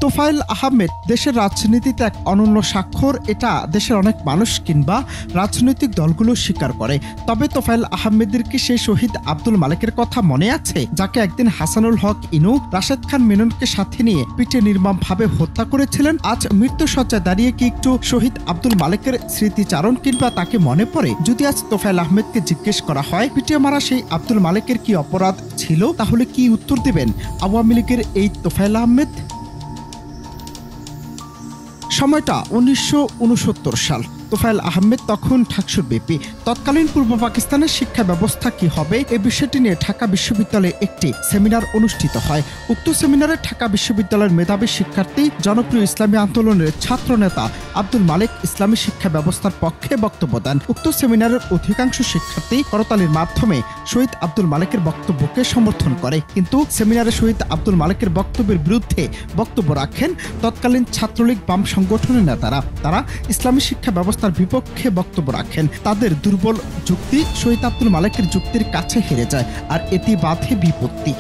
তোফায়েল আহমেদ দেশের রাজনীতিতে এক অনন্য স্বাক্ষর, এটা দেশের অনেক মানুষ কিংবা রাজনৈতিক দলগুলো স্বীকার করে। তবে তোফায়েল আহমেদের কি সেই শহীদ আব্দুল মালেকের কথা মনে আছে, যাকে একদিন হাসানুল হক ইনু রাশেদ খান মেননকে সাথে নিয়ে পিটে নির্মমভাবে হত্যা করেছিলেন? আজ মৃত্যুসজ্জায় দাঁড়িয়ে কি একটু শহীদ আব্দুল মালেকের স্মৃতিচারণ কিংবা তাকে মনে পড়ে? যদি আজ তোফায়েল আহমেদকে জিজ্ঞেস করা হয় পিটিয়ে মারা সেই আব্দুল মালেকের কি অপরাধ ছিল, তাহলে কি উত্তর দেবেন আওয়ামী লীগের এই তোফায়েল আহমেদ? সময়টা 1969 সাল। তোফায়েল আহমেদ তখন ঢাকসুর বিপি। তৎকালীন পূর্ব পাকিস্তানের শিক্ষা ব্যবস্থা কি হবে এ বিষয়টি নিয়ে ঢাকা বিশ্ববিদ্যালয়ে একটি সেমিনার অনুষ্ঠিত হয়। উক্ত সেমিনারে ঢাকা বিশ্ববিদ্যালয়ের মেধাবী শিক্ষার্থী, জনপ্রিয় ইসলামী আন্দোলনের ছাত্র নেতা আব্দুল মালেক ইসলামী শিক্ষা ব্যবস্থার পক্ষে বক্তব্য দেন। উক্ত সেমিনারের অধিকাংশ শিক্ষার্থী করতালির মাধ্যমে শহীদ আব্দুল মালেকের বক্তব্যকে সমর্থন করে, কিন্তু সেমিনারে শহীদ আব্দুল মালেকের বক্তব্যের বিরুদ্ধে বক্তব্য রাখেন তৎকালীন ছাত্রলীগ বাম সংগঠনের নেতারা। তারা ইসলামী শিক্ষা ব্যবস্থার বিপক্ষে বক্তব্য রাখেন। তাদের দুর্বল যুক্তি শহীদ আব্দুল মালেকের যুক্তির কাছে হেরে যায়, আর এটি বাধে বিপত্তি।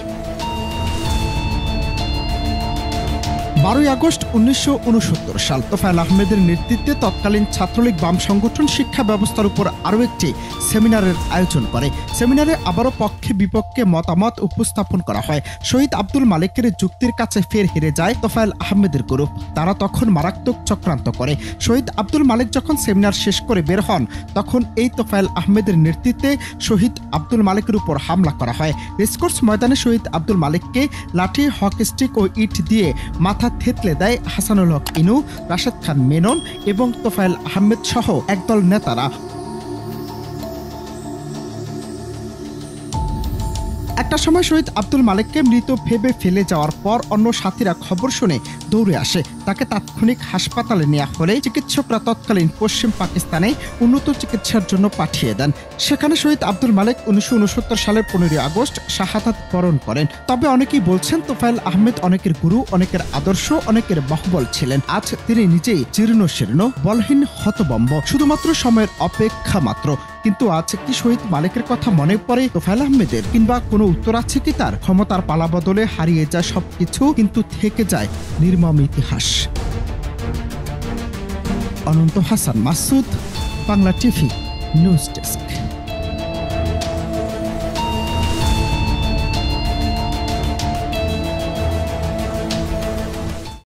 12 আগস্ট 1969 সাল তোফায়েল আহমেদের নেতৃত্বে তৎকালীন ছাত্রলীগ বাম সংগঠন শিক্ষা ব্যবস্থার উপর আরও একটি সেমিনারের আয়োজন করে। সেমিনারে আবারও পক্ষে বিপক্ষে মতামত উপস্থাপন করা হয়। শহীদ আব্দুল মালেকের যুক্তির কাছে ফের হেরে যায় তোফায়েল আহমেদের গ্রুপ। তারা তখন মারাত্মক চক্রান্ত করে। শহীদ আব্দুল মালেক যখন সেমিনার শেষ করে বের হন, তখন এই তোফায়েল আহমেদের নেতৃত্বে শহীদ আব্দুল মালেকের উপর হামলা করা হয়। রেসকোর্স ময়দানে শহীদ আব্দুল মালেককে লাঠি, হকি স্টিক ও ইট দিয়ে মাথা থেতলে দেয় হাসানুল হক ইনু, রাশেদ খান মেনন এবং তোফায়েল আহমেদ সহ একদল নেতারা। একটা সময় শহীদ আব্দুল মালেককে মৃত ভেবে ফেলে যাওয়ার পর অন্য সাথীরা খবর শুনে দৌড়ে আসে। তাকে তাৎক্ষণিক হাসপাতালে নেওয়া হলে চিকিৎসকরা তৎকালীন পশ্চিম পাকিস্তানে উন্নত চিকিৎসার জন্য পাঠিয়ে দেন। সেখানে শহীদ আব্দুল মালেক 1969 সালের 15 আগস্ট শাহাদাত বরণ করেন। তবে অনেকেই বলছেন তোফায়েল আহমেদ অনেকের গুরু, অনেকের আদর্শ, অনেকের বাহুবল ছিলেন। আজ তিনি নিজেই জীর্ণ শীর্ণ, বলহীন, হতবম্ব, শুধুমাত্র সময়ের অপেক্ষা মাত্র। কিন্তু আজ কি শহীদ মালেকের কথা মনে পড়ে তোফায়েল আহমেদের, কিংবা কোনো উত্তর আছে কি তার? ক্ষমতার পালা বদলে হারিয়ে যায় সবকিছু, কিন্তু থেকে যায় নির্মম ইতিহাস। Ananta Hasan Masud, Bangla TV news desk.